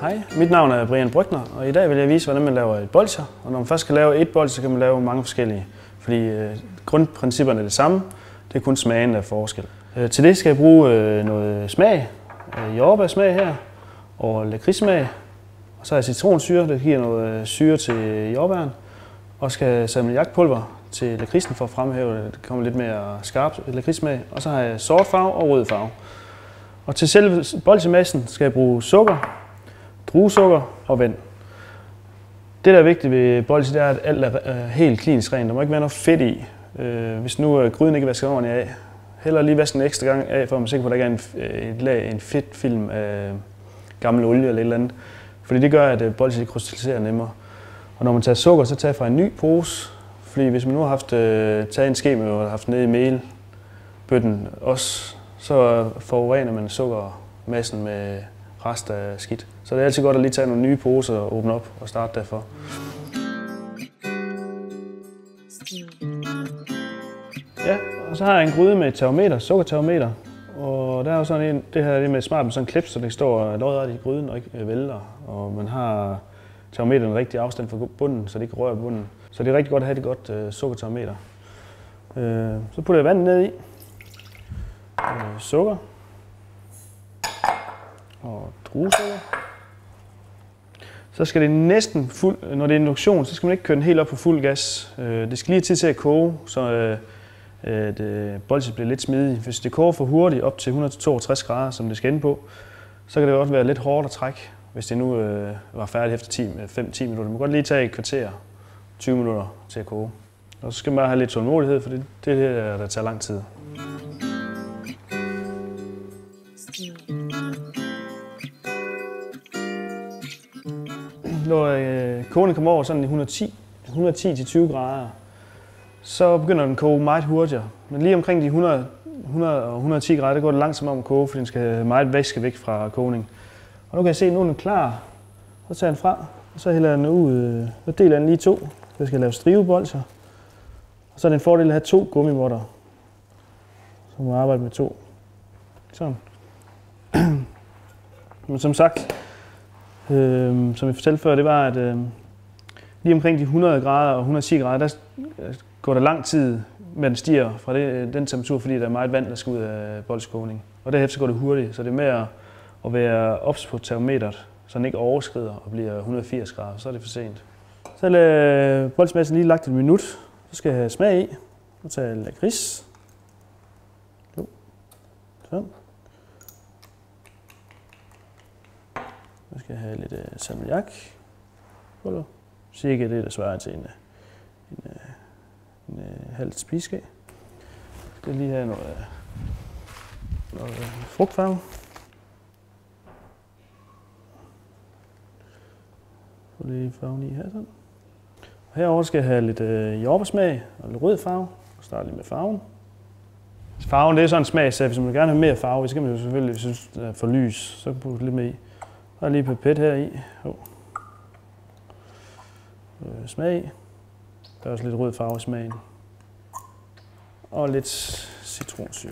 Hej, mit navn er Brian Brygner, og i dag vil jeg vise, hvordan man laver et bolsjer. Og når man først skal lave et bolsjer, så kan man lave mange forskellige, fordi grundprincipperne er det samme, det er kun smagen, der er forskel. Til det skal jeg bruge noget smag, jordbærsmag her, og lakridssmag, og så har jeg citronsyre, der giver noget syre til jordbæren, og skal have salmiakpulver til lakridsen for at fremhæve, at det kommer lidt mere skarpt lakridssmag, og så har jeg sort farve og rød farve. Og til selve bolsjemassen skal jeg bruge sukker, druesukker og vand. Det, der er vigtigt ved bolsje, det er, at alt er helt klinisk rent. Der må ikke være noget fedt i. Hvis nu gryden ikke er vasket ordentligt af, hellere lige vaske en ekstra gang af, for at man er sikker på, at der ikke er en fedtfilm af gammel olie eller et eller andet. Fordi det gør, at bolsje krystalliserer nemmere. Og når man tager sukker, så tager fra en ny pose. Fordi hvis man nu har haft taget en ske med og haft ned i melbøtten også, så forurener man sukkermassen med rest af skidt. Så det er altid godt at lige tage nogle nye poser og åbne op og starte derfor. Ja, og så har jeg en gryde med et termometer, sukkertermometer. Og der er jo sådan en, det her er det med smart med sådan en klip, så det står lodret i gryden og ikke vælter. Og man har termometeret en rigtig afstand fra bunden, så det ikke rører bunden. Så det er rigtig godt at have et godt sukkertermometer. Så putter jeg vand ned i. Sukker. Og druesukker. Så skal det næsten fuld, når det er induktion, så skal man ikke køre den helt op på fuld gas. Det skal lige have tid til at koge, så bolsjet bliver lidt smidig. Hvis det koger for hurtigt op til 162 grader, som det skal ende på, så kan det også være lidt hårdt at trække, hvis det nu var færdigt efter 5-10 minutter. Man kan godt lige tage et kvarter, 20 minutter til at koge. Og så skal man bare have lidt tålmodighed, for det er det, der tager lang tid. Når kogningen kommer over sådan i 110-20 grader, så begynder den at koge meget hurtigere. Men lige omkring de 100 og 110 grader, der går det langsomt om at koge, fordi den skal have meget væske væk fra kogning. Og nu kan jeg se, at nu er den klar. Så tager jeg den fra, og så hælder jeg den ud. Så deler jeg den lige i to, så jeg skal lave strivebolsjer. Og så er det en fordel at have 2 gummimåtter. Så må jeg arbejde med 2. Sådan. Men som sagt, som jeg fortalte før, det var, at lige omkring de 100 grader og 110 grader, der går der lang tid, med den stiger fra den temperatur, fordi der er meget vand, der skal ud af bolskogning. Og derefter går det hurtigt, så det er med at være ops på termometeret, så den ikke overskrider og bliver 180 grader, så er det for sent. Så er bolsjemassen lige lagt et minut, så skal jeg have smag i. Så tager jeg lakrids. Sådan. Så skal jeg have lidt salmiak. Cirka det, der svarer til en halv spiseskæ. Jeg skal lige have noget frugtfarve. Få lige farven i her sådan. Og herover skal jeg have lidt jordbærsmag og lidt rød farve. Jeg starter lige med farven. Farven, det er sådan en smag, så hvis man vil gerne have mere farve, så kan man jo selvfølgelig, hvis synes, det er for lys, så kan man putte lidt med i. Der er lige pipet her i. Smag i. Der er også lidt rød farve i smagen. Og lidt citronsyre.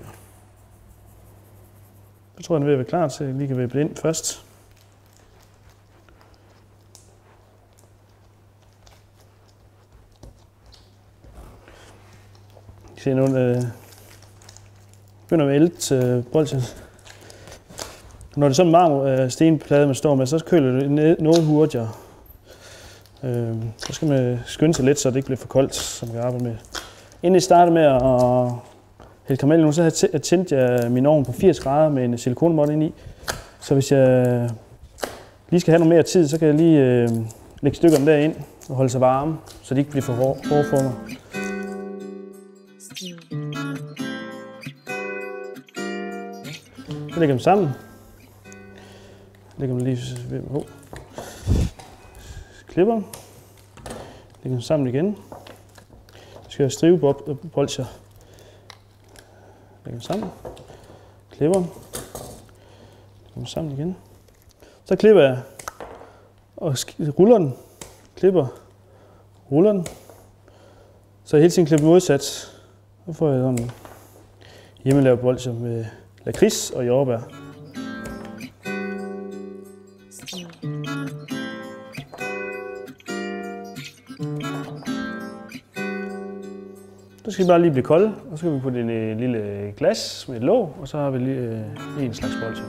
Så tror jeg, den er ved at være klar til, at jeg lige kan vippe det ind først. I kan se nu, begynder at vælte bolsjet. Når det er sådan en varm stenplade, man står med, så køler det noget hurtigere. Så skal man skynde sig lidt, så det ikke bliver for koldt, som jeg arbejder med. Inden jeg starter med at hælde karamellen nu, så tændte jeg min ovn på 80 grader med en silikonmåtte ind i. Så hvis jeg lige skal have noget mere tid, så kan jeg lige lægge stykkerne derind og holde sig varme, så de ikke bliver for hårde for mig. Så lægger dem sammen. Lægger dem lige på. Klipper. Lægger dem sammen igen. Så skal jeg strive bolsjer. Lægger dem sammen. Klipper. Lægger dem sammen igen. Så klipper jeg og ruller den. Klipper. Ruller den. Så jeg hele tiden klipper modsat. Så får jeg sådan hjemmelavet bolsjer med lakrids og jordbær. skal bare lige blive kolde, og så kan vi putte i et lille glas med et låg, og så har vi lige en slags bolsje.